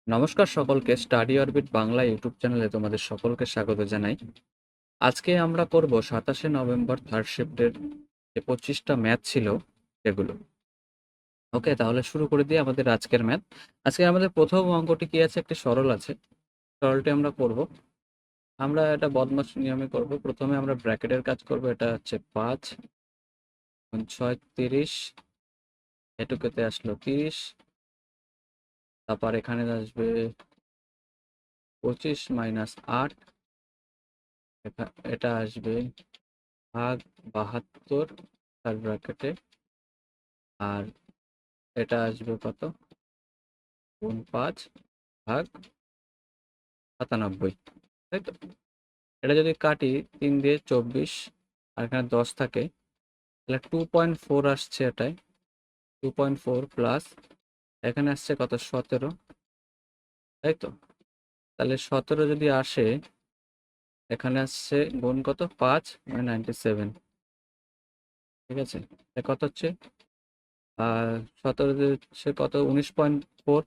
নমস্কার সকলকে, study orbit Bangla YouTube চ্যানেলে তোমাদের সকলকে স্বাগত জানাই। আজকে আমরা করব 27 নভেম্বর থার্ড শিফটের যে 25টা ম্যাথ ছিল সেগুলো। ওকে, তাহলে শুরু করে দিই আমাদের আজকের ম্যাথ। আজকে আমাদের প্রথম অঙ্কটি কি আছে, একটি সরল আছে। সরলটি আমরা করব, আমরা এটা বদমাশ নিয়মে করব। প্রথমে আমরা ব্র্যাকেটের কাজ করব। এটা হচ্ছে 5 6 30, এটুকুতে আসলো 30, তারপর এখানে আসবে 25 - 8, এটা আসবে ভাগ 72 তার ব্র্যাকেটে, আর এটা আসবে কত, গুণ 5 ভাগ 97, তাই তো? এটা যদি কাটি 3 দিয়ে 24, আর এখানে 10 থাকে, তাহলে 2.4 আসছে এটাই। 2.4 প্লাস এখানে আসছে কত, 17, তাই তো? তাহলে 17 যদি আসে, এখানে আসছে গুণ কত, 5 97, ঠিক আছে? কত হচ্ছে, আর 17 হচ্ছে কত, 19.4,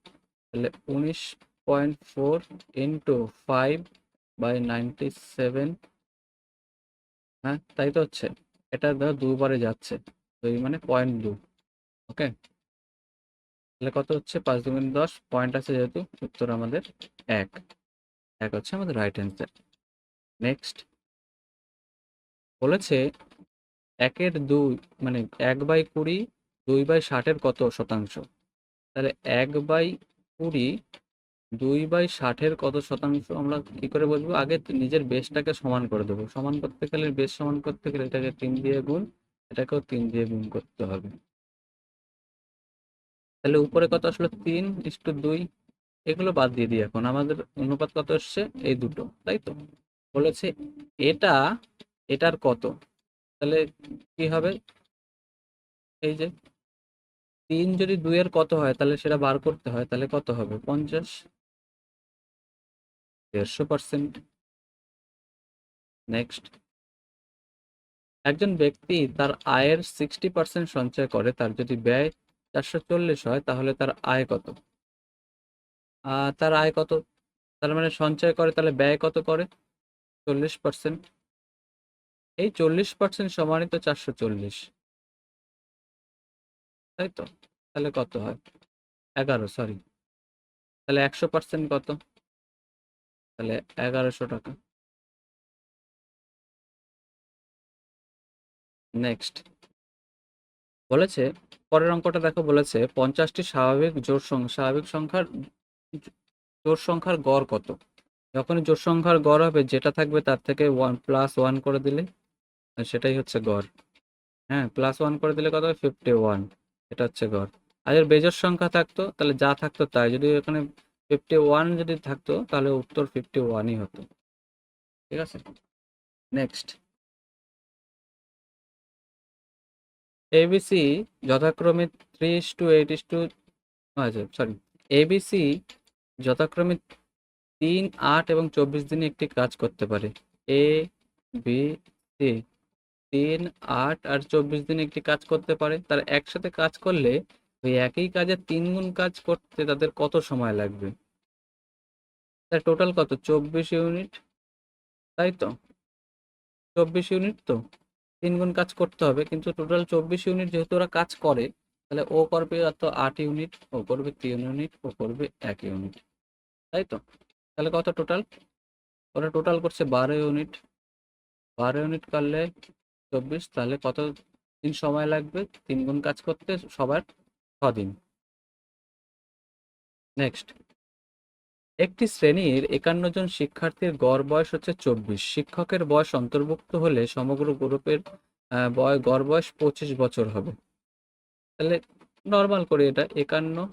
তাহলে 19.4 ইন্টু 5/97। হ্যাঁ, তাই তো হচ্ছে। এটা ধর দুবারে যাচ্ছে, 2 মানে 0.2। ওকে, তাহলে কত হচ্ছে, 5×2 = 10, পয়েন্ট আছে যেহেতু, উত্তর আমাদের 1। 1 হচ্ছে আমাদের রাইট অ্যান্সার। নেক্সট বলেছে 1/2 মানে 1/20 2/60 কত শতাংশ। তাহলে 1/20 2/60 কত শতাংশ আমরা কি করে বলবো, আগে নিজের বেসটাকে সমান করে দেবো। সমান করতে গেলে, বেস সমান করতে গেলে এটাকে 3 দিয়ে গুণ, এটাকেও 3 দিয়ে গুণ করতে হবে। তাহলে উপরে কত আসলো, 3:2। এগুলো বাদ দিয়ে দিই। এখন আমাদের অনুপাত কত আসছে, এই দুটো, তাই তো? বলেছে এটা এটার কত, তাহলে কি হবে, এই যে 3 যদি 2 এর কত হয় তাহলে সেটা বার করতে হয়, তাহলে কত হবে, 50, 150%। নেক্সট, একজন ব্যক্তি তার আয়ের 60% সঞ্চয় করে, তার যদি ব্যয় 440 হয়, তাহলে তার আয় কত? তার আয় কত, তার মানে সঞ্চয় করে, তাহলে ব্যয় কত করে, 40%। এই 40% সমানই তো 440, তাই তো? তাহলে কত হয়, 11, সরি। তাহলে 100% কত, তাহলে 1100 টাকা। নেক্সট বলেছে, পরের অঙ্কটা দেখো, বলেছে 50টি স্বাভাবিক সংখ্যার জোড় সংখ্যার গড় কত। যখনই জোড় সংখ্যার গড় হবে, যেটা থাকবে তার থেকে 1+1 করে দিলে সেটাই হচ্ছে গড়। হ্যাঁ, +1 করে দিলে কত হবে, 51, এটা হচ্ছে গড়। আর এর বেজোড় সংখ্যা থাকতো, তাহলে যা থাকতো তাই, যদি এখানে 51 যদি থাকতো তাহলে উত্তর 51ই হতো, ঠিক আছে? নেক্সট, এবিসি যথাক্রমে 3:8, আচ্ছা সরি, এবিসি যথাক্রমে 3, 8 এবং 24 দিনে একটি কাজ করতে পারে। এ বি সি 3, 8 আর 24 দিনে একটি কাজ করতে পারে। তারা একসাথে কাজ করলে ওই একই কাজে 3 গুণ কাজ করতে তাদের কত সময় লাগবে? তার টোটাল কত, 24 ইউনিট, তাই তো? 24 ইউনিট তো 3 গুণ কাজ করতে হবে, কিন্তু টোটাল 24 ইউনিট যেহেতু ওরা কাজ করে, তাহলে ও করবে কত, 8 ইউনিট, ও করবে 3 ইউনিট, ও করবে 1 ইউনিট, তাই তো? তাহলে কত টোটাল, ওরা টোটাল করছে 12 ইউনিট। 12 ইউনিট করলে 24, তাহলে কত দিন সময় লাগবে 3 গুণ কাজ করতে, সবার 6 দিন। নেক্সট, একটি শ্রেণীর 51 জন শিক্ষার্থীর গড় বয়স হচ্ছে 24। শিক্ষকের বয়স অন্তর্ভুক্ত হলে সমগ্র গ্রুপের গড় বয়স 25 বছর হবে। তাহলে নর্মাল করে এটা 51,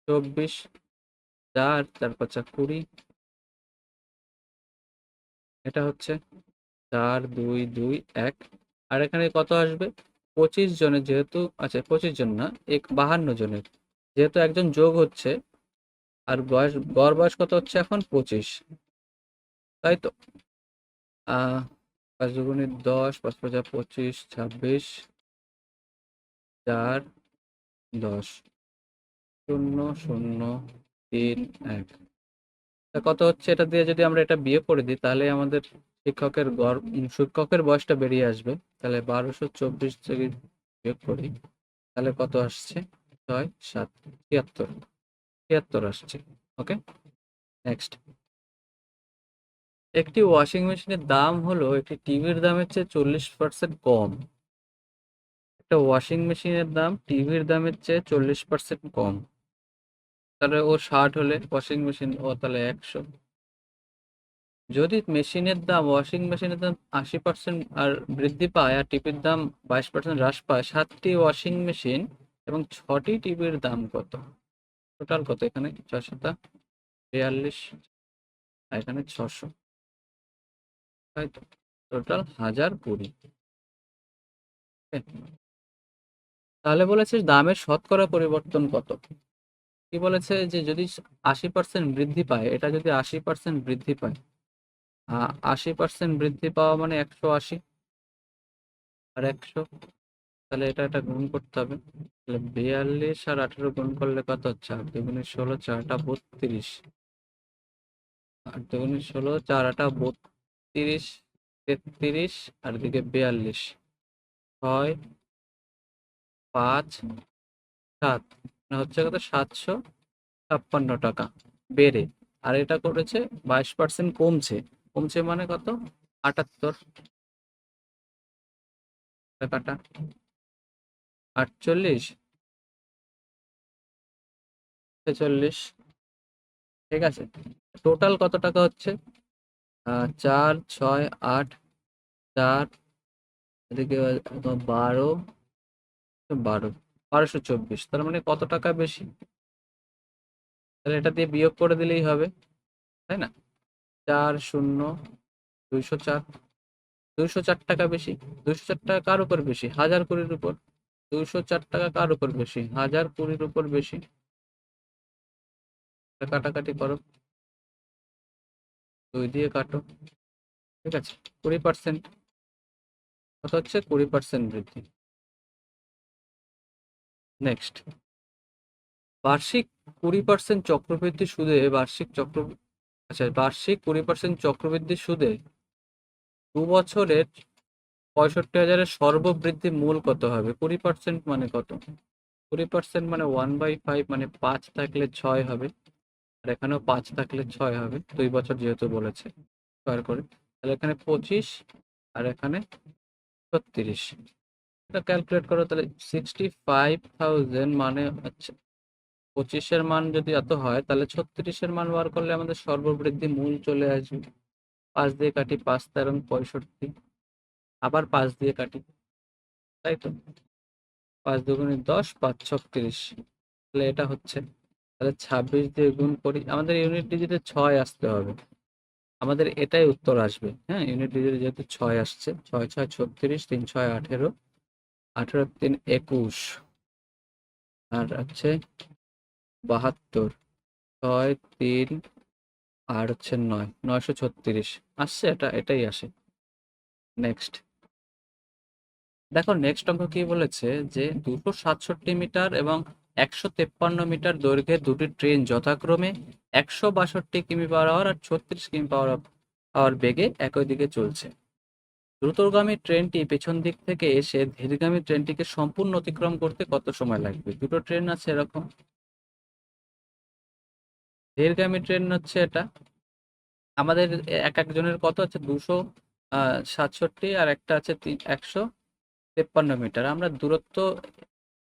24, 4, 4×5 = 20, এটা হচ্ছে 4, 2, 2, 1। আর এখানে কত আসবে, 25 জনের, যেহেতু আচ্ছা 25 জন না, 52 জনের, যেহেতু একজন যোগ হচ্ছে, আর গড় বয়স কত হচ্ছে এখন, 25, তাই তো? 5×2 = 10, 5×5 = 25, 26, 4, 10, 0, 0, 3 1। তা কত হচ্ছে? এটা দিয়ে যদি আমরা এটা বিয়োগ করে দিই তাহলে আমাদের শিক্ষকের বয়সটা বেরিয়ে আসবে। তাহলে 1224 যদি বিয়োগ করি তাহলে কত আসছে? 6 7 73। 73 আসছে। ওকে, নেক্সট। একটি ওয়াশিং মেশিনের দাম হলো একটি টিভির দামের চেয়ে 40% কম। একটা ওয়াশিং মেশিনের দাম টিভির দামের চেয়ে 40% কম। তাহলে ও 60 হলে ওয়াশিং মেশিন ও তাহলে 100। যদি ওয়াশিং মেশিনের দাম 80% আর বৃদ্ধি পায় আর টিভির দাম 22% হ্রাস পায়, 7টি ওয়াশিং মেশিন এবং 6টি টিভির দাম কত? টোটাল কত? এখানে 642 আর এখানে 600, তাই তো? টোটাল 1020। তাহলে বলেছে দামের শতকরা পরিবর্তন কত? কি বলেছে যে যদি 80% বৃদ্ধি পায়, এটা যদি 80% বৃদ্ধি পায়, 80% বৃদ্ধি পাওয়া মানে 180 আর 100, তাহলে এটা গুণ করতে হবে। তাহলে 42 আর 18 গুণ করলে কত হচ্ছে? 8 দুগুণে 16, 4টা 32, 8 দুগুণে 16, 4 32, 33 আর এদিকে 42, 6 5 7, হচ্ছে কত? 756 টাকা বেড়ে। আর এটা করেছে 22% কমছে। কমছে মানে কত? 78 টাকাটা, 48 ছেচল্লিশ। ঠিক আছে, টোটাল কত টাকা হচ্ছে? 4 6 8 4, এদিকে 12 12 1224। তার মানে কত টাকা বেশি? তাহলে এটা দিয়ে বিয়োগ করে দিলেই হবে, তাই না? 4 0 204, 204 টাকা বেশি। 204 টাকা কার উপর বেশি? 1020-র উপর। 204 টাকা কার উপর বেশি? 1020-র উপর বেশি। এটা কাটাকাটি করো, 2 দিয়ে কাটো। ঠিক আছে, 20%। কত হচ্ছে? 20% বৃদ্ধি। নেক্সট, বার্ষিক 20% চক্রবৃদ্ধি সুদে বার্ষিক 20% চক্রবৃদ্ধি সুদে 2 বছরের 65,000-এর সর্ববৃদ্ধি মূল কত হবে? 20% মানে কত? 20% মানে 1/5, মানে 5 থাকলে 6 হবে, আর এখানেও 5 থাকলে 6 হবে, 2 বছর যেহেতু বলেছে স্কয়ার করে। তাহলে এখানে 25 আর এখানে 36। এটা ক্যালকুলেট করো, তাহলে 65,000 মানে হচ্ছে 25-এর মান যদি এত হয় তাহলে 36-এর মান বার করলে আমাদের সর্ববৃদ্ধি মূল চলে আসবে। 5 দিয়ে কাটি, 5 13 65, আবার 5 দিয়ে কাটি, তাই তো? 5 দুগুণে 10, 5 36। তাহলে এটা হচ্ছে, তাহলে 26 দিয়ে গুণ করি, আমাদের ইউনিট ডিজিটে 6 আসতে হবে, আমাদের এটাই উত্তর আসবে। হ্যাঁ, ইউনিট ডিজিটে যেহেতু 6 আসছে, 6 6 36, 3 6 18, 18 3 21, আর আছে 72, 6 3 আর হচ্ছে 9 936 আসছে, এটাই আসে। নেক্সট, দেখো নেক্সট অঙ্ক কি বলেছে যে 267 মিটার এবং 153 মিটার দৈর্ঘ্যের দুটি ট্রেন যথাক্রমে 162 কিমি/আওয়ার আর 36 কিমি/আওয়ার বেগে একই দিকে চলছে। দ্রুতগামী ট্রেনটি পেছন দিক থেকে এসে ধীরগামী ট্রেনটিকে সম্পূর্ণ অতিক্রম করতে কত সময় লাগবে? দুটো ট্রেন আছে এরকম, ধীরগামী ট্রেন হচ্ছে এটা। আমাদের এক একজনের কত আছে? 267 আর একটা আছে 153 মিটার। আমরা দূরত্ব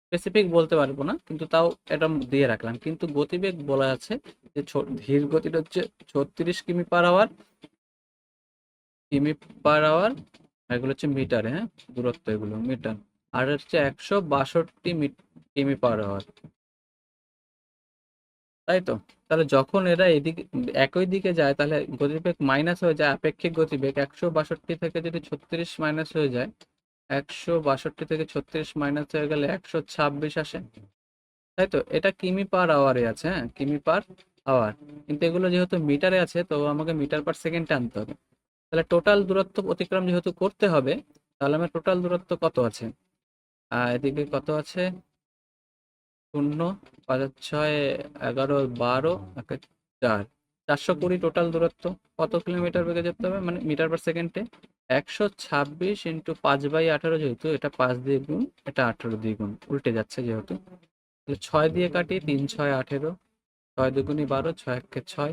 স্পেসিফিক বলতে পারবো না, কিন্তু তাও এটা দিয়ে রাখলাম। কিন্তু গতিবেগ বলা আছে যে ধীর গতিটা হচ্ছে 36 কিমি/আওয়ার, কিমি/আওয়ার, এগুলো হচ্ছে মিটারে, হ্যাঁ দূরত্ব এগুলো মিটার, আর হচ্ছে 162 কিমি/আওয়ার, তাই তো? তাহলে যখন এরা এদিকে একই দিকে যায় তাহলে গতিবেগ মাইনাস হয়ে যায়, আপেক্ষিক গতিবেগ 162 থেকে যদি 36 মাইনাস হয়ে যায়, 162 থেকে 36 মাইনাস হয়ে গেলে 126 আসে, তাই তো? এটা কিমি/আওয়ারে আছে, হ্যাঁ কিমি/আওয়ার, কিন্তু এগুলো যেহেতু মিটারে আছে তো আমাকে মিটার/সেকেন্ডে আনতে হবে। তাহলে টোটাল দূরত্ব অতিক্রম যেহেতু করতে হবে, তাহলে আমার টোটাল দূরত্ব কত আছে? এদিকে কত আছে? শূন্য, 5 আর 6 11 12 একে 4, 420 টোটাল দূরত্ব। কত কিলোমিটার বেগে যেতে হবে মানে মিটার পার সেকেন্ডে? 126 ইন্টু 5/18, যেহেতু এটা 5 দিয়ে গুণ, এটা 18 দিয়ে গুণ, উল্টে যাচ্ছে যেহেতু, তাহলে 6 দিয়ে কাটি, 3 6 18, 6 দুগুণি 12, 6 একে 6।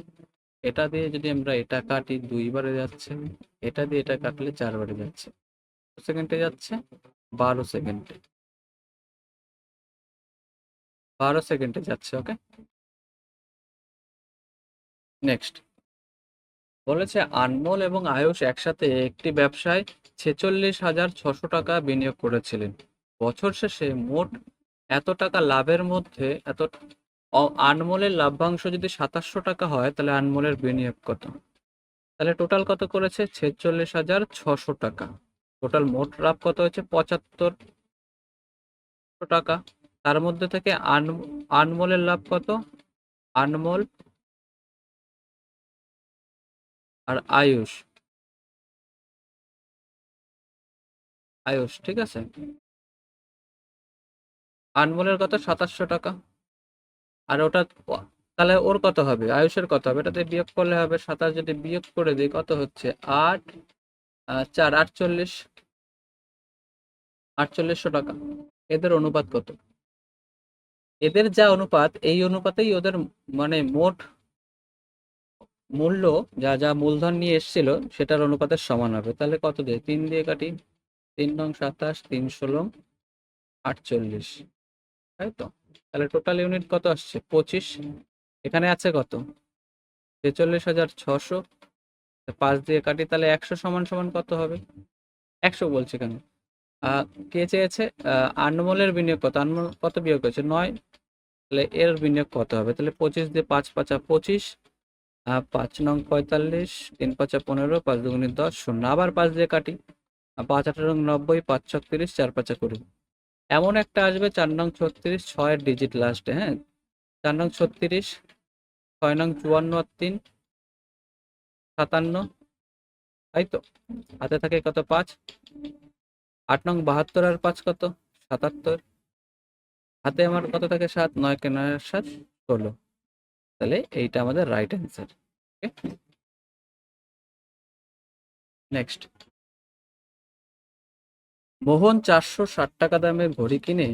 এটা দিয়ে যদি আমরা এটা কাটি 2 বারে যাচ্ছে, এটা দিয়ে এটা কাটলে 4 বারে যাচ্ছে, সেকেন্ডে যাচ্ছে 12 সেকেন্ডে, 12 সেকেন্ডে যাচ্ছে। ওকে, নেক্সট বলেছে আনমোল এবং আয়ুষ একসাথে একটি ব্যবসায় 46,600 টাকা বিনিয়োগ করেছিলেন। বছর শেষে মোট এত টাকা লাভের মধ্যে আনমোলের লভ্যাংশ যদি 2700 টাকা হয়, তাহলে আনমোলের বিনিয়োগ কত? তাহলে টোটাল কত করেছে? 46,600 টাকা। টোটাল মোট লাভ কত হয়েছে? 7500 টাকা। তার মধ্যে থেকে আনমোলের লাভ কত? আনমোল আর আয়ুষ, আয়ুষ ঠিক আছে, আনমোলের কত? 2700 টাকা। আর ওটা তাহলে ওর কত হবে? আয়ুষের কত হবে? এটাতে বিয়োগ করলে হবে, 27 যদি বিয়োগ করে দিই কত হচ্ছে? 8 4 48, 4800 টাকা। এদের অনুপাত কত? এদের যা অনুপাত, এই অনুপাতেই ওদের মানে মোট মূল্য, যা যা মূলধন নিয়ে এসেছিল সেটার অনুপাতের সমান হবে। তাহলে কত দিয়ে? 3 দিয়ে কাটি, 3 নং 27, 3 16 48, তাই তো? তাহলে টোটাল ইউনিট কত আসছে? 25। এখানে আছে কত? 46,600, 5 দিয়ে কাটি, তাহলে 100 সমান সমান কত হবে? 100 বলছে কেন? কে চেয়েছে আনমোলের বিনিয়োগ কত? আনমোল কত বিয়োগ হয়েছে? 9। তাহলে এর বিনিয়োগ কত হবে? তাহলে 25 দিয়ে 5 5 25, 5 নং 45, 3 5 15, 5 দুগুণে 10, শূন্য, আবার 5 দিয়ে কাটি, 5 18 90, 5 36, 4 5 20। এমন একটা আসবে 4 নং 36, 6 ডিজিট লাস্টে, হ্যাঁ, 4 নং 36, 6 নং 54 আর 3 57, তাই তো? হাতে থাকে কত? 5। 8 নং 72 আর 5 কত? 77। হাতে আমার কত থাকে? 7, 9 কে 9 আর 7 16। তাহলে এইটা আমাদের রাইট অ্যান্সার। ওকে, নেক্সট। মোহন 460 টাকা দামের ঘড়ি কিনে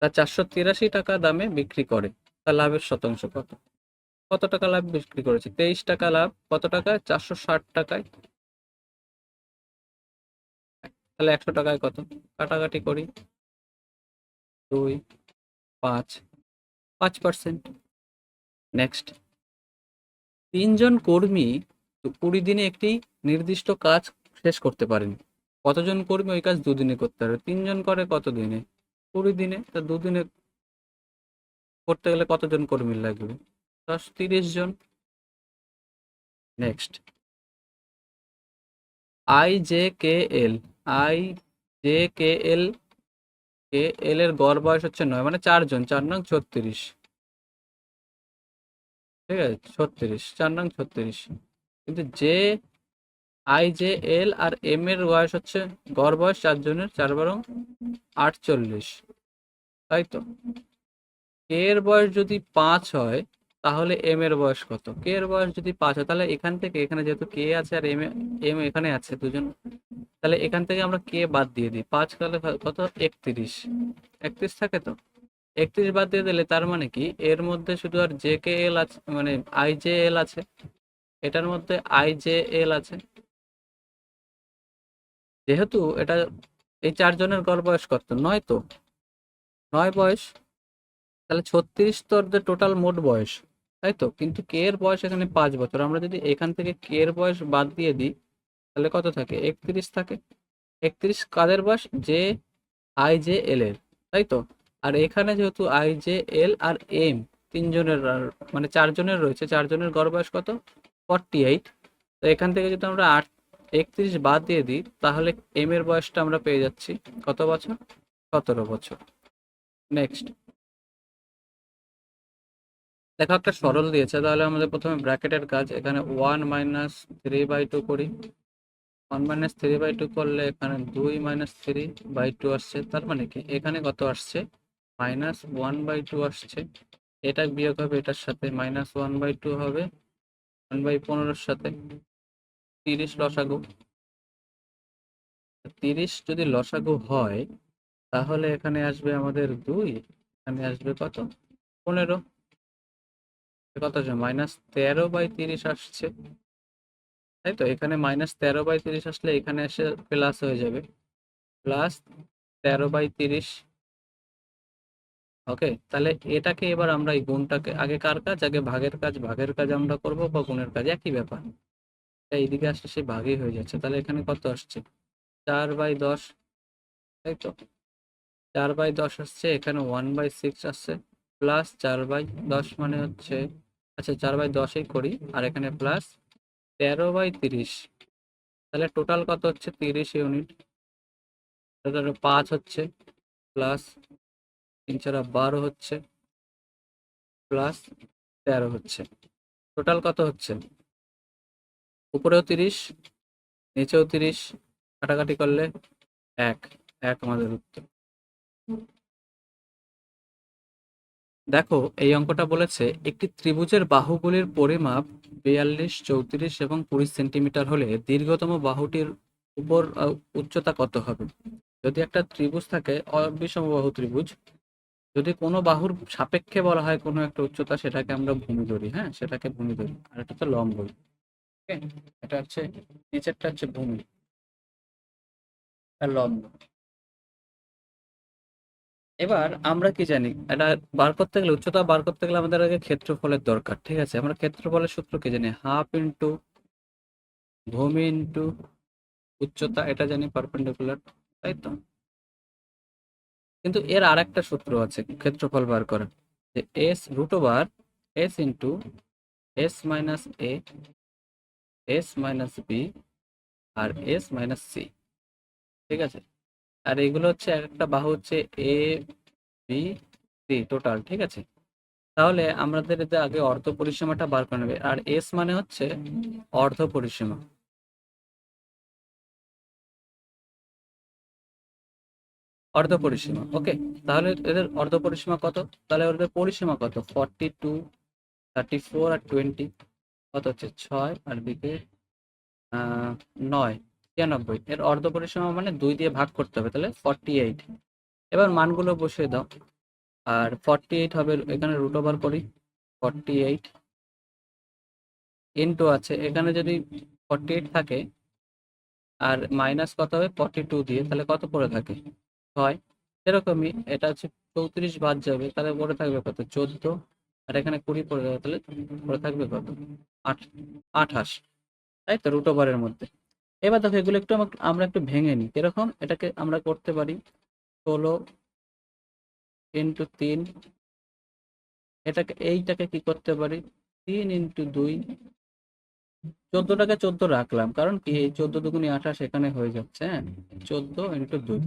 তা 483 টাকা দামে বিক্রি করে, তার লাভের শতাংশ কত? কত টাকা লাভ বিক্রি করেছে? 23 টাকা লাভ। কত টাকায়? 460 টাকায়। তাহলে 100 টাকায় কত? কাটাকাটি করি, 2 5, 5%। নেক্সট, 3 জন কর্মী 20 দিনে একটি নির্দিষ্ট কাজ শেষ করতে পারেন। কতজন কর্মী ওই কাজ 2 দিনে করতে পারবে? 3 জন করে কত দিনে? 20 দিনে। তা 2 দিনে করতে গেলে কতজন কর্মী লাগবে? 30 জন। নেক্সট, IJKL, IJKL, KL এর গড় বয়স হচ্ছে 9, মানে 4 জন, 4 নং 36, ঠিক আছে, 36, 4 নং 36। কিন্তু IJL আর M এর বয়স হচ্ছে, গড় বয়স 4 জনের, 4 বারং 48, তাই তো? কে এর বয়স যদি 5 হয়, তাহলে এম এর বয়স কত? কে এর বয়স যদি 5 হয়, তাহলে এখান থেকে এখানে যেহেতু কে আছে আর এম এখানে আছে দুজন, তাহলে এখান থেকে আমরা কে বাদ দিয়ে দিই। 5 কালে কত? 31, 31 থাকে তো? 31 বাদ দিয়ে দিলে তার মানে কি, এর মধ্যে শুধু আর জে কে এল আছে, মানে আই জে এল আছে, এটার মধ্যে আই জে এল আছে। যেহেতু এটা, এই 4 জনের গড় বয়স কত? 9 তো, 9 বয়স। তাহলে 36 তোর টোটাল মোট বয়স, তাই তো? কিন্তু কে এর বয়স এখানে 5 বছর। আমরা যদি এখান থেকে কে এর বয়স বাদ দিয়ে দিই, তাহলে কত থাকে? 31 থাকে। 31 কাদের বয়স? IJL এর, তাই তো? আর এখানে যেহেতু IJL আর এম 3 জনের, মানে 4 জনের রয়েছে, 4 জনের গড় বয়স কত? 48। তো এখান থেকে যদি আমরা 31 বাদ দিয়ে দিই, তাহলে এম এর বয়সটা আমরা পেয়ে যাচ্ছি কত বছর? 17 বছর। নেক্সট, দেখো একটা সরল দিয়েছে, তাহলে আমাদের প্রথমে ব্র্যাকেটের কাজ। এখানে 1 - 3/2 করি, 1 - 3/2 করলে এখানে 2 - 3/2 আসছে। তার মানে কি এখানে কত আসছে? -1/2 আসছে, এটা বিয়োগ হবে এটার সাথে, -1/2 হবে 1/15 সাথে, 30 লসাগু। 30 যদি লসাগু হয় তাহলে এখানে আসবে আমাদের 2, এখানে আসবে কত 15, কত আসবে -13/30 আসছে, তাই তো। এখানে -13/30 আসলে এখানে এসে প্লাস হয়ে যাবে, +13/30। ওকে, তাহলে এটাকে এবার আমরা এই গুণটাকে, আগে কার কাজ, আগে ভাগের কাজ, ভাগের কাজ আমরা করব বা গুণের কাজ একই ব্যাপার, এইদিকে আসলে সে ভাগই হয়ে যাচ্ছে। তাহলে এখানে কত আসছে 4/10, তাই তো। 4/10 আসছে, এখানে 1/6 আসছে, +4/10 মানে হচ্ছে, আচ্ছা 4/10ই করি, আর এখানে +13/30, তাহলে টোটাল কত হচ্ছে 30 ইউনিট, টোটাল 5 হচ্ছে, প্লাস 3×4 = 12 হচ্ছে, +13 হচ্ছে, টোটাল কত হচ্ছে, উপরেও 30 নিচেও 30, কাটাকাটি করলে 1, 1 আমাদের উত্তর। দেখো এই অঙ্কটা বলেছে একটি ত্রিভুজের বাহুগুলির পরিমাপ 42, 34 এবং 20 সেন্টিমিটার হলে দীর্ঘতম বাহুটির উপর উচ্চতা কত হবে। যদি একটা ত্রিভুজ থাকে, অবিষমবাহু ত্রিভুজ, যদি কোনো বাহুর সাপেক্ষে বলা হয় কোনো একটা উচ্চতা, সেটাকে আমরা ভূমি ধরি, হ্যাঁ সেটাকে ভূমি ধরি, আর এটা তো লম্ব। ওকে, এটা হচ্ছে নিচেরটা হচ্ছে ভূমি আর লম্ব। এবার আমরা কি জানি, এটা বার করতে গেলে, উচ্চতা বার করতে গেলে আমাদের আগে ক্ষেত্রফলের দরকার, ঠিক আছে। আমরা ক্ষেত্রফলের সূত্র কি জানি, হাফ ইন্টু ভূমি ইন্টু উচ্চতা, এটা জানি পারপেন্ডিকুলার, তাই তো। কিন্তু এর আর একটা সূত্র আছে ক্ষেত্রফল বার করার, যে S into S - A, S - B আর S - C, ঠিক আছে। আর এগুলো হচ্ছে এক একটা বাহু হচ্ছে A, B, C টোটাল, ঠিক আছে। তাহলে আমাদের এতে আগে অর্ধ পরিসীমাটা বার করে নেবে, আর এস মানে হচ্ছে অর্ধ পরিসীমা, অর্ধ পরিসীমা। ওকে, তাহলে এদের অর্ধ পরিসীমা কত, তাহলে ওদের পরিসীমা কত, 42, 34 আর 20, কত হচ্ছে 6, আর দিকে 9, 93। এর অর্ধ পরিসীমা মানে 2 দিয়ে ভাগ করতে হবে, তাহলে 48। এবার মানগুলো বসিয়ে দাও, আর 48 হবে, এখানে রুট ওভার করি, 48 ইন্টু আছে, এখানে যদি 48 থাকে আর মাইনাস কত হবে 42 দিয়ে, তাহলে কত পড়ে থাকে 6। এরকমই এটা হচ্ছে 34 বাদ যাবে, তাহলে পড়ে থাকবে কত 14, আর এখানে 20 পড়ে যাবে, তাহলে পড়ে থাকবে কত 28, তাই তো, রুট ওভারের মধ্যে। এবার দেখো এগুলো একটু আমরা একটু ভেঙে নিই, কিরকম এটাকে আমরা করতে পারি, 16 ইন্টু 3, এইটাকে কি করতে পারি 3 ইন্টু 2, 14টাকে 14 রাখলাম, কারণ কি এই 14 দুগুণে 28 এখানে হয়ে যাচ্ছে, হ্যাঁ 14 ইন্টু 2,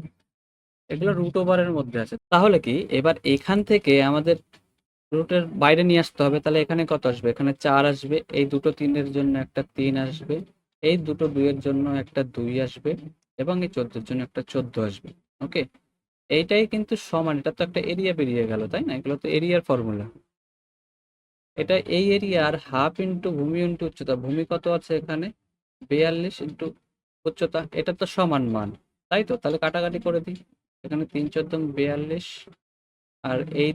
এগুলো রুট ওভারের মধ্যে আছে। তাহলে কি এবার এখান থেকে আমাদের রুটের বাইরে নিয়ে আসতে হবে, তাহলে এখানে কত আসবে, এখানে 4 আসবে, এই দুটো 3-এর জন্য একটা 3 আসবে, এই দুটো 2-এর জন্য একটা 2 আসবে, এবং এই 14-এর জন্য একটা 14 আসবে। ওকে, এইটাই কিন্তু সমান, এটা তো একটা এরিয়া বেরিয়ে গেল, তাই না, এগুলো তো এরিয়ার ফর্মুলা। এটা এই এরিয়ার হাফ ইন্টু ভূমি ইন্টু উচ্চতা, ভূমি কত আছে এখানে 42 ইন্টু উচ্চতা, এটা তো সমান মান, তাই তো। তাহলে কাটাকাটি করে দিই, এখানে 3×14 42, আর এই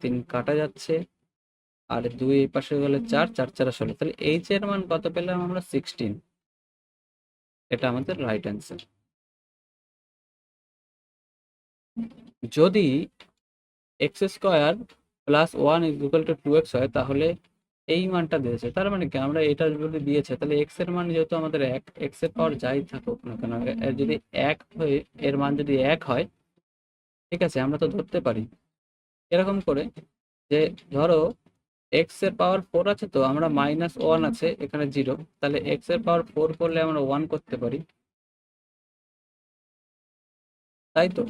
তিন কাটা যাচ্ছে, আর 2 এই পাশে গেলে 4, 4×4 = 16, তাহলে এইচ এর মান কত পেলাম আমরা 16, এটা আমাদের রাইট অ্যান্সার। যদি x² + 1 = 2x হয়, তাহলে এই মানটা দিয়েছে, তার মানে কি আমরা এটা যদি দিয়েছে, তাহলে x এর মান যেহেতু আমাদের 1, x এর পাওয়ার যাই থাকুক না কেন, এর যদি 1 হয়ে, এর মান যদি 1 হয়, ঠিক আছে, আমরা তো ধরতে পারি এরকম করে, যে ধরো x এর পাওয়ার 4 আছে, তো আমরা -1 আছে এখানে 0, তাহলে x এর পাওয়ার 4 করলে আমরা 1 করতে পারি, তাই তো।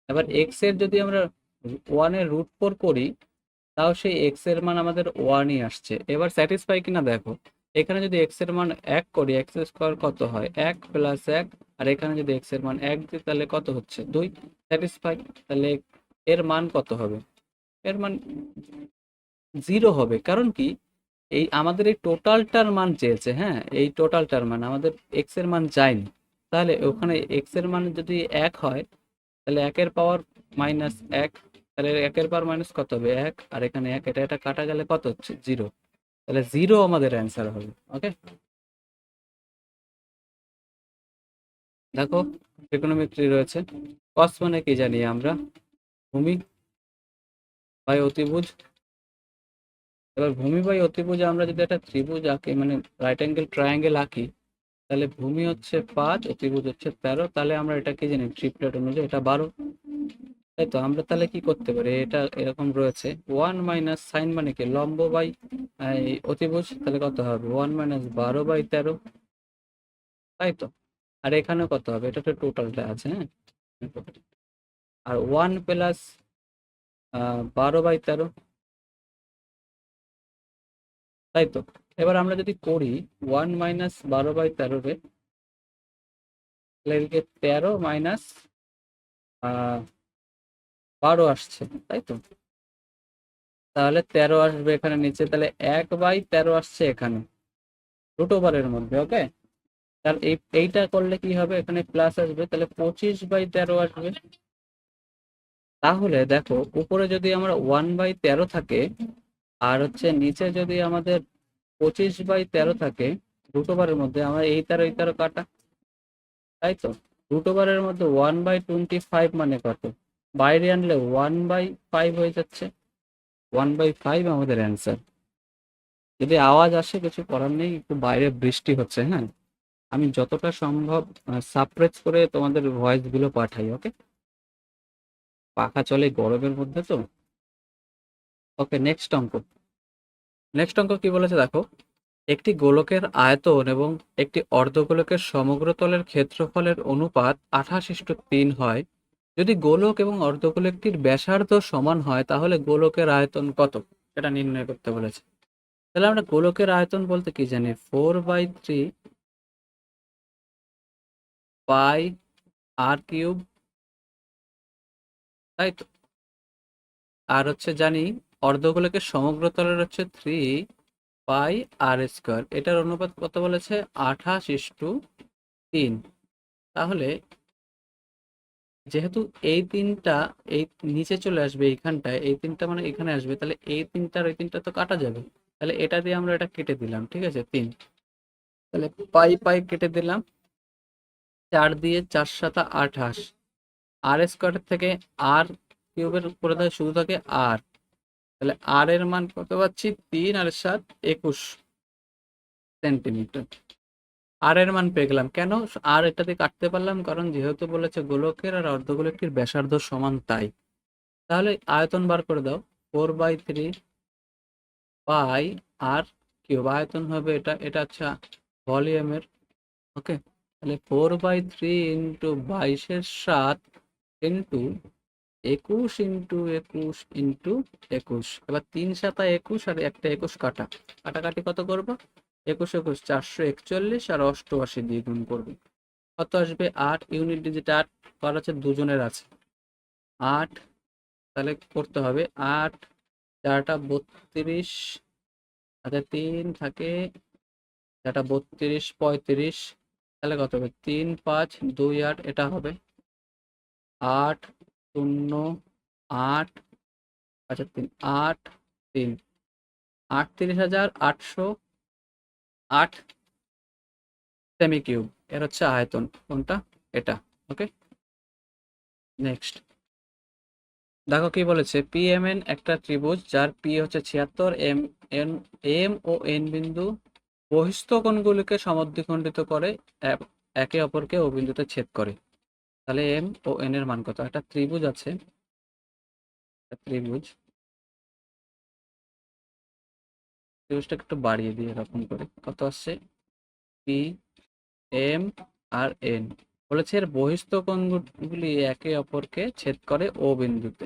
এবার x এর যদি আমরা 1 এর √4 করি, তাও সেই x এর মান আমাদের 1ই আসছে। এবার স্যাটিসফাই কিনা দেখো, এখানে যদি এক্স এর মান 1 করি, এক্স স্কোয়ার কত হয় 1 প্লাস 1, আর এখানে যদি এক্স এর মান 1 দিই তাহলে কত হচ্ছে 2, স্যাটিসফাই। তাহলে এর মান কত হবে? এর মান 0 হবে। কারণ কি, এই আমাদের এই টোটালটার মান চেয়েছে, হ্যাঁ, এই টোটালটার মান, আমাদের এক্স এর মান যায়নি। তাহলে ওখানে এক্স এর মান যদি 1 হয়, তাহলে 1 এর পাওয়ার মাইনাস 1, তাহলে 1 এর পাওয়ার মাইনাস কত হবে 1, আর এখানে 1, এটা এটা কাটা গেলে কত হচ্ছে 0। তাহলে 0 আমাদের অ্যান্সার হবে। ওকে, দেখো ট্রিগোনোমেট্রি রয়েছে। কস মানে কি জানি আমরা? ভূমি বাই অতিভুজ। এবার ভূমি বাই অতিভুজ আমরা যদি একটা ত্রিভুজ আঁকি, মানে রাইট অ্যাঙ্গেল ট্রায়াঙ্গেল আঁকি, তাহলে ভূমি হচ্ছে 5, অতিভুজ হচ্ছে 13, তাহলে আমরা এটা কি জানি ট্রিপলেট অনুযায়ী এটা 12। তাই তো, আমরা তাহলে কি করতে পারি, এটা এরকম রয়েছে 1 মাইনাস সাইন মানে কি লম্ব বাই অতিভুজ, তাহলে কত হবে 1 মাইনাস 12/13। তাই তো, আর এখানে কত হবে, এটা তো টোটালটা আছে, হ্যাঁ, আর 1 প্লাস 12/13। তাই তো, এবার আমরা যদি করি 1 মাইনাস 12/13 রে, তাহলে এদিকে 13 মাইনাস 12 আসছে, তাই তো। তাহলে 13 আসবে এখানে নিচে, তাহলে 1/13 আসছে এখানে রুট ওভারের মধ্যে। ওকে, তাহলে এইটা করলে কি হবে, এখানে প্লাস আসবে, তাহলে 25/13 আসবে। তাহলে দেখো উপরে যদি আমরা 1/13 থাকে, আর হচ্ছে নিচে যদি আমাদের 25/13 থাকে, রুট ওভারের মধ্যে আমরা এই 13 কাটা, তাই তো। রুট ওভারের মধ্যে 1/25 মানে কত, বাইরে আনলে 1/5 হয়ে যাচ্ছে। 1/5 আমাদের অ্যান্সার। যদি আওয়াজ আসে কিছু করার নেই, একটু বাইরে বৃষ্টি হচ্ছে, হ্যাঁ, আমি যতটা সম্ভব সাপ্রেস করে তোমাদের ভয়েস গুলো পাঠাই। ওকে, পাখা চলে গরমের মধ্যে তো। ওকে, নেক্সট অঙ্ক। নেক্সট অঙ্ক কি বলেছে দেখো, একটি গোলকের আয়তন এবং একটি অর্ধগোলকের সমগ্র তলের ক্ষেত্রফলের অনুপাত 28:3 হয়। যদি গোলক এবং অর্ধগোলকটির ব্যাসার্ধ সমান হয় তাহলে গোলকের আয়তন কত, এটা নির্ণয় করতে বলেছে। তাহলে আমরা গোলকের আয়তন বলতে কি জানি, 4/3 পাই আর কিউব, তাই তো। আর হচ্ছে জানি অর্ধগোলকের সমগ্র তলের হচ্ছে 3πr², এটার অনুপাত কত বলেছে 28:3। তাহলে যেহেতু এই তিনটা এই নিচে চলে আসবে, এইখানটায় এই তিনটা মানে এখানে আসবে, তাহলে এই তিনটার ওই তিনটা তো কাটা যাবে। তাহলে এটা দিয়ে আমরা এটা কেটে দিলাম, ঠিক আছে 3, তাহলে পাই পাই কেটে দিলাম, 4 দিয়ে 4×7 = 28। আর স্কোয়ার থেকে আর কিউবের উপরে থাকে শুধু থাকে আর, তাহলে আর এর মান কত পাচ্ছি 3 আর 7 21 সেন্টিমিটার। আর এর মান পেয়ে গেলাম কেন, আর এটাতে কাটতে পারলাম কারণ যেহেতু বলেছে গোলকের আর অর্ধগোলকের ব্যাসার্ধ সমান, তাই। তাহলে আয়তন বার করে দাও, 4/3 পাই আর কিউব, আয়তন হবে এটা, এটা আচ্ছা ভলিউমের। ওকে, তাহলে 4/3 ইন্টু 22/7 ইন্টু 21 ইন্টু 21 ইন্টু 21, এবার 3×7 = 21, আর একটা 21 কাটা, কাটাকাটি কত করবো, 21 21 441, আর 88 দিয়ে গুণ করবো, কত আসবে 8, ইউনিট ডিজিট 8, কার আছে দুজনের আছে 8, তাহলে করতে হবে 8 4টা 32, আচ্ছা 3 থাকে 4টা 32 35, তাহলে কত হবে 3 5 2 8, এটা হবে 8 0 8, আচ্ছা 3 8 3 38,808 সেমি কিউব, এর হচ্ছে আয়তন কোনটা, এটা। ওকে, নেক্সট দেখো কি বলেছে, পি এম এন একটা ত্রিভুজ যার পি হচ্ছে 76, M N M O N বিন্দু বহিস্থ কোণগুলিকে সমদ্বিখণ্ডিত করে একে অপরকে ও বিন্দুতে ছেদ করে। তাহলে এম ও এন এর মান কত, একটা ত্রিভুজ আছে, ত্রিভুজটা একটু বাড়িয়ে দিয়ে এরকম করে কত আসছে, পি এম আর এন, বলেছে এর বহিস্থ কোণগুলি একে অপরকে ছেদ করে ও বিন্দুতে।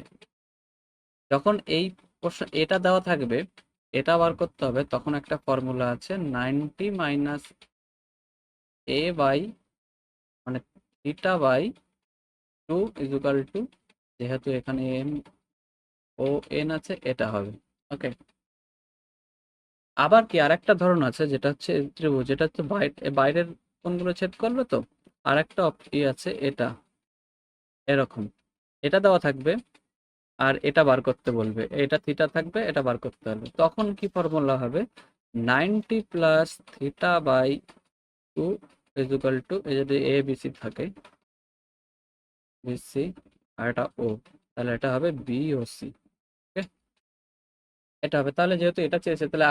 যখন এই প্রশ্ন এটা দেওয়া থাকবে, এটা বার করতে হবে, তখন একটা ফর্মুলা আছে 90 মাইনাস এ বাই মানে থিটা বাই 2 ইকুয়াল টু, যেহেতু এখানে এম ও এন আছে, এটা হবে। ওকে, আবার কি আরেকটা ধরন আছে যেটা হচ্ছে ত্রিভুজ, যেটা হচ্ছে বাইরের কোণগুলো ছেদ করলো তো, আর একটা আছে এটা এরকম, এটা দেওয়া থাকবে আর এটা বার করতে বলবে, এটা থিটা থাকবে, এটা বার করতে হবে। তখন কি ফর্মুলা হবে, 90 plus theta by 2 equal to, এই যদি এ বিসি থাকে, বিসি আর এটা ও, তাহলে এটা হবে বি ও সি। ওকে, এটা হবে। তাহলে যেহেতু এটা চেয়েছে, তাহলে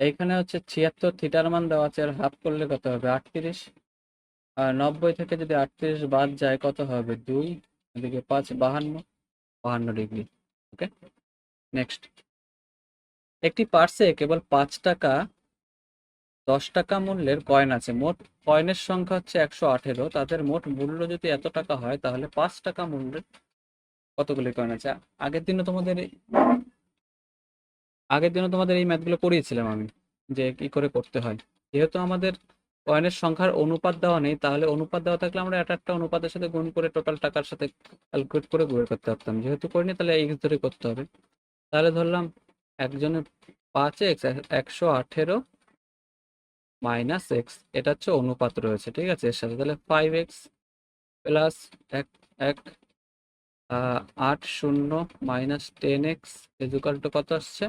এইখানে হচ্ছে 76 থিটার মান দেওয়া আছে, আর হাফ করলে কত হবে 38, আর 90 থেকে যদি 38 বাদ যায় কত হবে 2, এদিকে 5 52 ডিগ্রি। ওকে, নেক্সট, একটি পার্সে কেবল 5 টাকা 10 টাকা মূল্যের কয়েন আছে। মোট কয়েনের সংখ্যা হচ্ছে 118, তাদের মোট মূল্য যদি এত টাকা হয় তাহলে 5 টাকা মূল্যের কতগুলি কয়েন আছে। আগের দিনও তোমাদের এই ম্যাথগুলো করিয়েছিলাম আমি, যে কি করে করতে হয়। যেহেতু আমাদের কয়েনের সংখ্যার অনুপাত দেওয়া নেই, তাহলে অনুপাত দেওয়া থাকলে আমরা একটা একটা অনুপাতের সাথে গুণ করে টোটাল টাকার সাথে ক্যালকুলেট করে বের করতে পারতাম। যেহেতু করিনি, তাহলে এক্স ধরে করতে হবে। তাহলে ধরলাম একজনের 5x, 118 মাইনাস এক্স, এটা হচ্ছে অনুপাত রয়েছে, ঠিক আছে, এর সাথে। তাহলে 5x প্লাস এক এক 8 মাইনাস 10x ইকুয়াল টু কত আসছে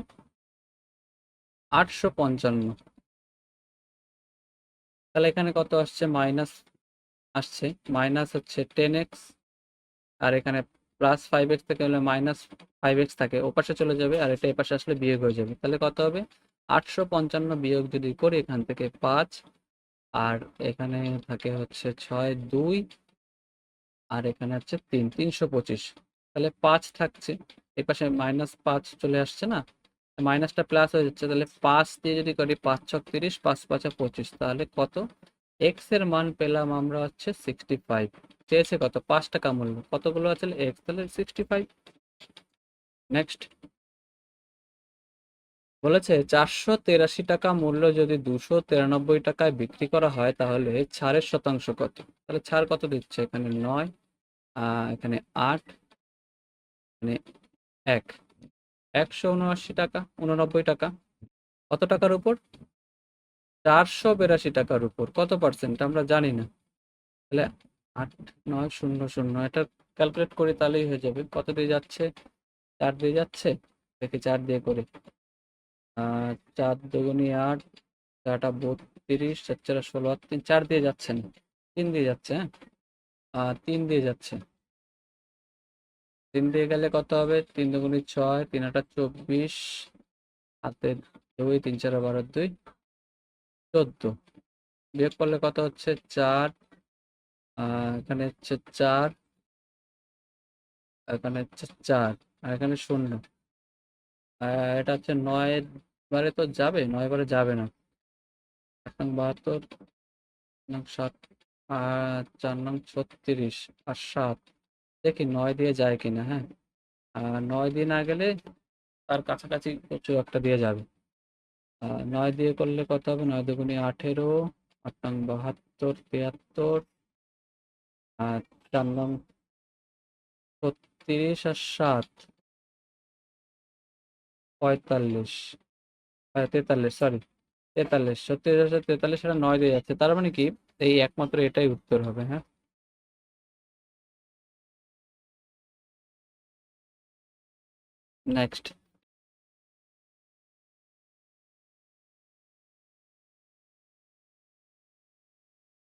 855। তাহলে এখানে কত আসছে মাইনাস, আসছে মাইনাস হচ্ছে 10x, আর এখানে প্লাস 5x থেকে হলে মাইনাস 5x থাকে, ওপাশে চলে যাবে, আর এটা এপাশে আসলে বিয়োগ হয়ে যাবে। তাহলে কত হবে 855 বিয়োগ যদি করি এখান থেকে 5, আর এখানে থাকে হচ্ছে 6 2, আর এখানে হচ্ছে 325। তাহলে 5 থাকছে, এই পাশে -5 চলে আসছে না, মাইনাসটা প্লাস হয়ে যাচ্ছে। তাহলে 5 দিয়ে যদি করি 5 ছক 30, 5 5 25, তাহলে কত এক্স এর মান পেলাম আমরা হচ্ছে 65। চেয়েছে কত 5 টাকা মূল্য, কতগুলো আছে এক্স, তাহলে 65। নেক্সট, বলেছে 483 টাকা মূল্য যদি 293 টাকায় বিক্রি করা হয় তাহলে ছাড়ের শতাংশ কত। তাহলে ছাড় কত দিচ্ছে, এখানে 9, এখানে 8, মানে 1, 179 টাকা, 89 টাকা। কত টাকার উপর, 482 টাকার উপর। কত পার্সেন্ট আমরা জানি না, তাহলে 8900, এটা ক্যালকুলেট করি তাহলেই হয়ে যাবে। কত দিয়ে যাচ্ছে, 4 দিয়ে যাচ্ছে, দেখি 4 দিয়ে করে, 4 দুগুনি 8, 4টা 32, 4 4 16, 3 4 দিয়ে যাচ্ছে না, 3 দিয়ে যাচ্ছে, হ্যাঁ 3 দিয়ে যাচ্ছে। 3 দিয়ে গেলে কত হবে, 3 দুগুনি 6, 3 8 24, হাতে 2, 3 4 12 2 14, বিয়োগ করলে কত হচ্ছে 4, এখানে হচ্ছে 4, এখানে হচ্ছে 4, আর এখানে 0। এটা হচ্ছে 9 বারে তো যাবে, 9 বারে যাবে না। 8 নং 72, নং 7, 4 নং 36, আর 7, দেখি 9 দিয়ে যায় কিনা। হ্যাঁ, 9 দিয়ে না গেলে তার কাছাকাছি কিছু একটা দিয়ে যাবে। 9 দিয়ে করলে কত হবে, 9 দুগুনি 18, 8 নং 72, 73, আর 4 নং 36, আর 7 45, 43, সরি 43, 36 আর 43, সেটা 9 দিয়ে যাচ্ছে। তার মানে কি এই একমাত্র এটাই উত্তর হবে। হ্যাঁ, নেক্সট,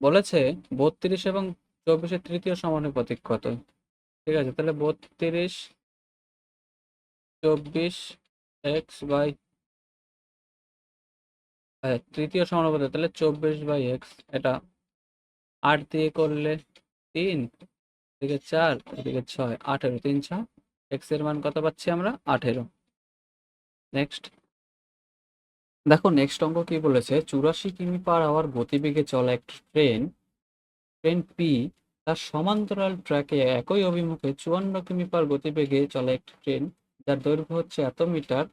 বলেছে 32 এবং 24-এর তৃতীয় সমানুপাতিক কত। ঠিক আছে, তাহলে 32 24 এক্স বাই, তৃতীয় সমানুপাতিক, তাহলে 24/x, এটা 8 দিয়ে করলে 3, এদিকে 4, এদিকে 6, 18, 3 6, এক্স এর মান কত পাচ্ছি আমরা 18। নেক্সট, দেখো নেক্সট অঙ্ক কি বলেছে, 84 কিমি/আওয়ার গতিবেগে চলা একটি ট্রেন পি তার সমান্তরাল ট্র্যাকে একই অভিমুখে 54 কিমি পার গতিবেগে চলা একটি ট্রেন, যার দৈর্ঘ্য হচ্ছে এত মিটার,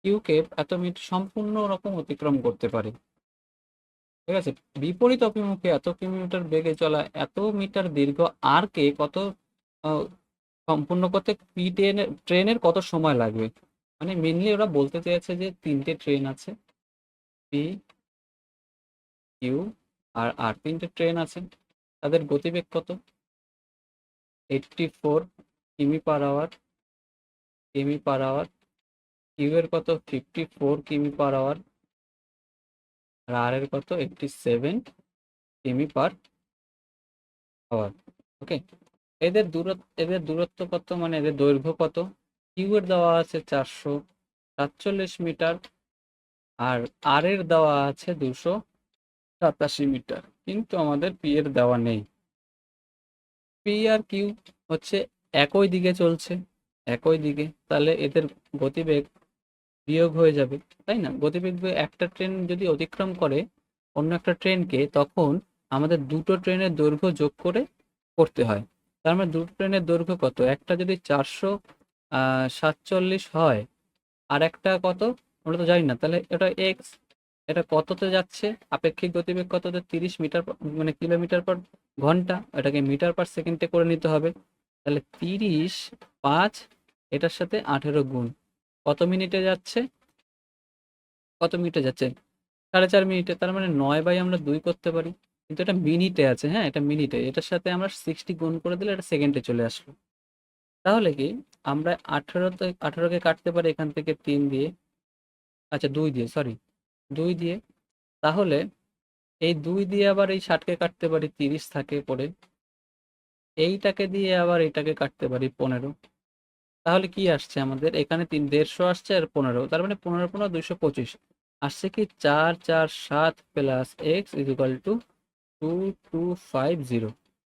কিউকে এত মিটার সম্পূর্ণ রকম অতিক্রম করতে পারে। ঠিক আছে, বিপরীত অভিমুখে এত কিলোমিটার বেগে চলা এত মিটার দীর্ঘ আর কে কত আহ, সম্পূর্ণ করতে পি ট্রেনের কত সময় লাগবে। মানে মেনলি ওরা বলতে চেয়েছে যে তিনটে ট্রেন আছে, পি, কিউ আর আর তিনটে ট্রেন আছে, তাদের গতিবেগ কত, 84 কিমি পার আওয়ার। কিউ এর কত 54 কিমি পার আওয়ার, আর আর এর কত 87 কিমি পার আওয়ার। ওকে, এদের দূরত্ব কত, মানে এদের দৈর্ঘ্য কত। কিউ এর দেওয়া আছে 447 মিটার, আর আর এর দেওয়া আছে 287 মিটার, কিন্তু আমাদের পি এর দেওয়া নেই। পি আর কিউ হচ্ছে একই দিকে চলছে, একই দিকে, তাহলে এদের গতিবেগ বিয়োগ হয়ে যাবে, তাই না? গতিবেগ একটা ট্রেন যদি অতিক্রম করে অন্য একটা ট্রেনকে, তখন আমাদের দুটো ট্রেনের দৈর্ঘ্য যোগ করে করতে হয়। তার মানে দুটো ট্রেনের দৈর্ঘ্য কত, একটা যদি 447 হয় আর একটা কত আমরা তো জানি না, তাহলে এটা এক্স, এটা কততে যাচ্ছে, আপেক্ষিক গতিবেগ কততে, 30 মিটার মানে কিলোমিটার/ঘন্টা, এটাকে মিটার পার সেকেন্ডে করে নিতে হবে। তাহলে 30 5 এটার সাথে 18 গুণ, কত মিনিটে যাচ্ছে, কত মিনিটে যাচ্ছে 4.5 মিনিটে। তার মানে 9/2 করতে পারি, কিন্তু এটা মিনিটে আছে, হ্যাঁ এটা মিনিটে, এটার সাথে আমরা 60 গুণ করে দিলে এটা সেকেন্ডে চলে আসলো। তাহলে কি আমরা 18কে কাটতে পারি এখান থেকে 3 দিয়ে, আচ্ছা 2 দিয়ে, সরি 2 দিয়ে। তাহলে এই 2 দিয়ে আবার এই 60কে কাটতে পারি, 30 থাকে পড়ে, এইটাকে দিয়ে আবার এটাকে কাটতে পারি 15। তাহলে কি আসছে আমাদের এখানে 150 আসছে আর 15, তার মানে 15 15 225 আসছে কি 447 প্লাস এক্স ইকুয়াল টু 2250।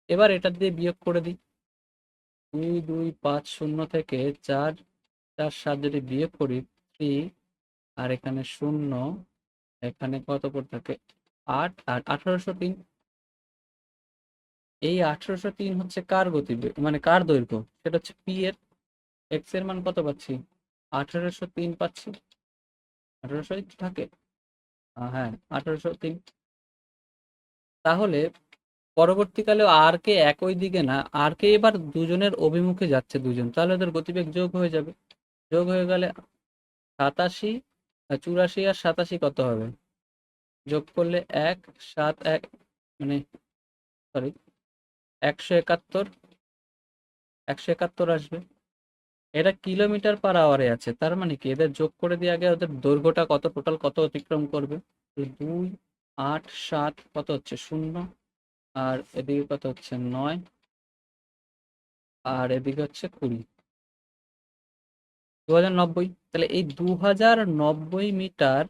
এবার এটা দিয়ে বিয়োগ করে দিই, 2250 থেকে 447 যদি বিয়োগ করি 3, আর এখানে 0, এখানে কত পড়ে থাকে 8 আর 1803। এই 1803 হচ্ছে কার গতিবেগ, মানে কার দৈর্ঘ্য, সেটা হচ্ছে পি এর। এক্স এর মান কত পাচ্ছি, 1803 পাচ্ছি, 1800 থাকে, হ্যাঁ 1803। তাহলে পরবর্তীকালে আর কে একই দিকে না, আর কে এবার দুজনের অভিমুখে যাচ্ছে দুজন, তাহলে ওদের গতিবেগ যোগ হয়ে যাবে। যোগ হয়ে গেলে 87, 84 আর 87 কত হবে, যোগ করলে 171, মানে সরি 171, 171 আসবে। এটা কিলোমিটার/আওয়ারে আছে, তার মানে কি এদের যোগ করে দিয়ে আগে ওদের দৈর্ঘ্যটা কত, টোটাল কত অতিক্রম করবে। 2 8 7 কত হচ্ছে 0, আর এদিকে কত হচ্ছে 9, আর এদিকে হচ্ছে 20, 2090। তাহলে এই 2090 মিটার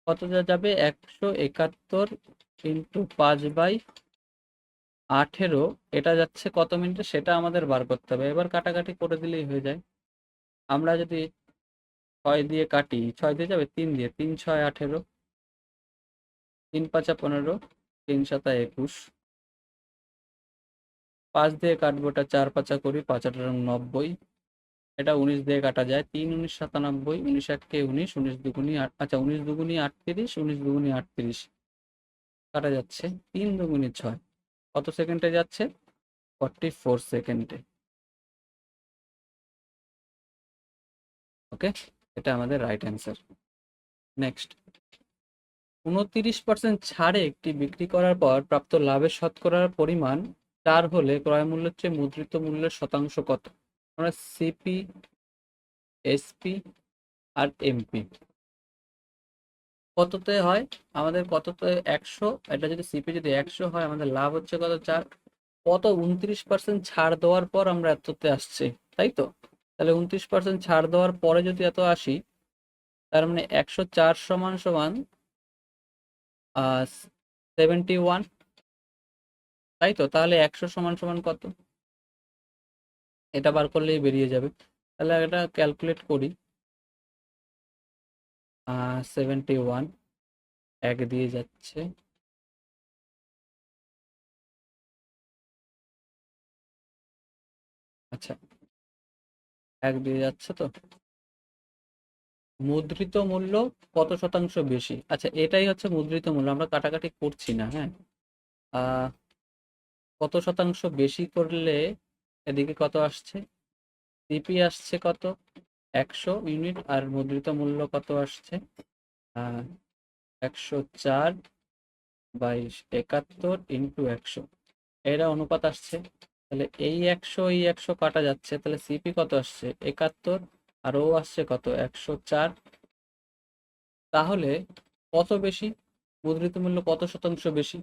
কত যাবে, 171 ইন্টু 5/18, এটা যাচ্ছে কত মিনিটে সেটা আমাদের বার করতে হবে। এবার কাটাকাটি করে দিলেই হয়ে যায়। আমরা যদি 6 দিয়ে কাটি, 6 দিয়ে যাবে 3 দিয়ে, 3 6 18, 3 5 15, 3 7 21, 5 দিয়ে কাটবো, এটা 4 5 করি, 5 8 90, এটা 19 দিয়ে কাটা যায়, 3 19 97, 19 1 19, 19 দুগুনি 8, আচ্ছা 19 দুগুনি 38, 19 দুগুনি 38 কাটা যাচ্ছে, 3 দুগুনি 6, কত সেকেন্ডে যাচ্ছে, 44 সেকেন্ডে। ওকে, এটা আমাদের রাইট অ্যান্সার। নেক্সট, 29% ছাড়ে একটি বিক্রি করার পর প্রাপ্ত লাভের শতকরার পরিমাণ 4 হলে ক্রয় মূল্যের চেয়ে মুদ্রিত মূল্যের শতাংশ কত। আমরা সিপি, এসপি আর এমপি কততে হয়, আমাদের কততে 100, এটা যদি সিপি যদি 100 হয় আমাদের লাভ হচ্ছে কত 4, কত 29% ছাড় দেওয়ার পর আমরা এততে আসছে, তাই তো? তাহলে 29% ছাড় দেওয়ার পরে যদি এত আসি, তার মানে 104 সমান সমান 71, তাই তো? তাহলে 100 সমান সমান কত, এটা বার করলেই বেরিয়ে যাবে। তাহলে এটা ক্যালকুলেট করি, 71 এক দিয়ে যাচ্ছে, আচ্ছা এক দিয়ে যাচ্ছে তো, মুদ্রিত মূল্য কত শতাংশ বেশি? আচ্ছা, এটাই হচ্ছে মুদ্রিত মূল্য, আমরা কাটাকাটি করছি না, হ্যাঁ। আহ, কত শতাংশ বেশি করলে এদিকে কত আসছে? সিপি আসছে কত? 100 ইউনিট। আর মুদ্রিত মূল্য কত আসছে? 104/71 এরা অনুপাত আসছে। তাহলে এই 100 কাটা যাচ্ছে, তাহলে সিপি কত আসছে? 71। আর ও আসছে কত? 104। তাহলে কত বেশি? মুদ্রিত মূল্য কত শতাংশ বেশি?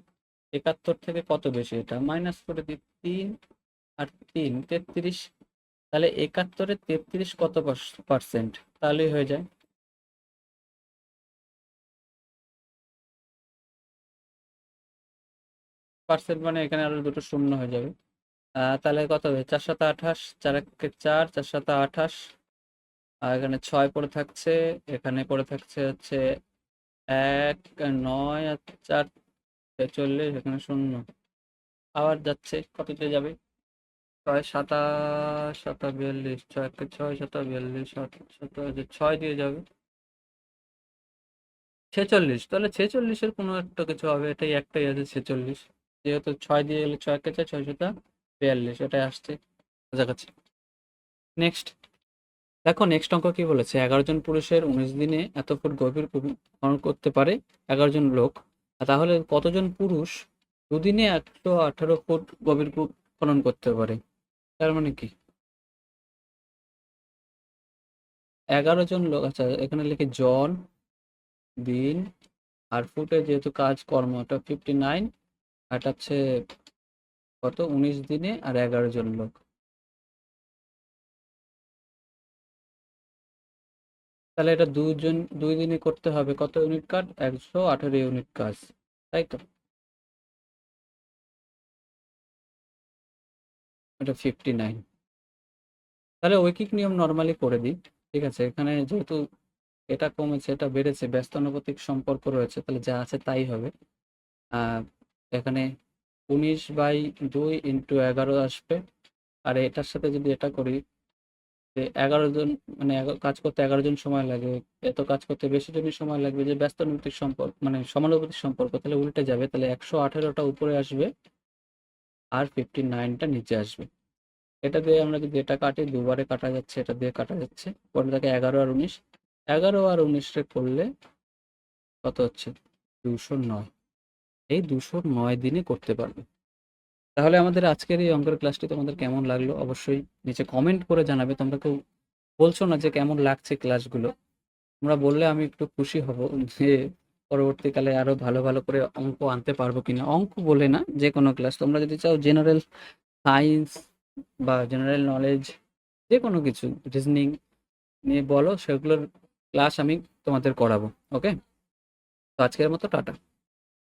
71 থেকে কত বেশি? এটা মাইনাস করে দিই, 3 আর 3 33। তাহলে 71-এ 33 কত পার্সেন্ট? তাহলেই হয়ে যায়। পার্সেন্ট মানে এখানে আরো দুটো শূন্য হয়ে যাবে। তাহলে কত হবে? 428, 4 × 4 = 428। আর এখানে 6 পড়ে থাকছে, এখানে পড়ে থাকছে হচ্ছে 1 9 আর 4 46, এখানে শূন্য আবার যাচ্ছে, কততে যাবে? 6 × 7 = 42, 6 × 6 = 42, 6 দিয়ে যাবে 46। তাহলে 46-এর কোনো একটা কিছু হবে, এটাই একটাই আছে 46। যেহেতু 6 দিয়ে গেলে 6 × 6 = 642, এটাই আসছে কাছাকাছি। নেক্সট দেখো, নেক্সট অঙ্ক কি বলেছে? 11 জন পুরুষের 19 দিনে এত ফুট গভীর কূপ খনন করতে পারে 11 জন লোক। তাহলে কতজন পুরুষ দুদিনে 118 ফুট গভীর কূপ খনন করতে পারে? তার মানে কি 11 জন লোক, আচ্ছা এখানে লিখে জন, দিন, আর ফুটে যেহেতু কাজ কর্ম, এটা 59। আর এটা হচ্ছে কত? 19 দিনে আর 11 জন লোক। তাহলে এটা 2 দিনে করতে হবে কত ইউনিট কাজ? 118 ইউনিট কাজ, তাই তো? এটা 59। তাহলে ঐকিক নিয়ম নর্মালি করে দিই। ঠিক আছে, এখানে যেহেতু এটা কমেছে এটা বেড়েছে, ব্যস্তানুপাতিক সম্পর্ক রয়েছে, তাহলে যা আছে তাই হবে। আহ, এখানে 19/2 × 11 আসবে। আর এটার সাথে যদি এটা করি, যে 11 জন, মানে কাজ করতে 11 জন সময় লাগে, এত কাজ করতে বেশি জনের সময় লাগবে, যে ব্যস্তানুপাতিক সম্পর্ক মানে সমানুপাতিক সম্পর্ক, তাহলে উল্টে যাবে। তাহলে 118টা উপরে আসবে আর 59টা নিচে আসবে। এটা দিয়ে আমরা যদি এটা কাটি, দুবারে কাটা যাচ্ছে, এটা দিয়ে কাটা যাচ্ছে, পরে থাকে 11 আর 19। 11 আর 19 করলে কত হচ্ছে? 209। এই 209 দিনে করতে পারবে। তাহলে আমাদের আজকের এই অঙ্কের ক্লাসটি তোমাদের কেমন লাগলো অবশ্যই নিচে কমেন্ট করে জানাবে। তোমরা কেউ বলছো না যে কেমন লাগছে ক্লাসগুলো, তোমরা বললে আমি একটু খুশি হব যে পরবর্তীকালে আরো ভালো ভালো করে অঙ্ক আনতে পারবো কিনা। অঙ্ক বলে না, যে কোনো ক্লাস তোমরা যদি চাও, জেনারেল সায়েন্স বা জেনারেল নলেজ, যে কোনো কিছু, রিজনিং নিয়ে বলো, সেগুলোর ক্লাস আমি তোমাদের করাবো। ওকে, তো আজকের মতো টাটা।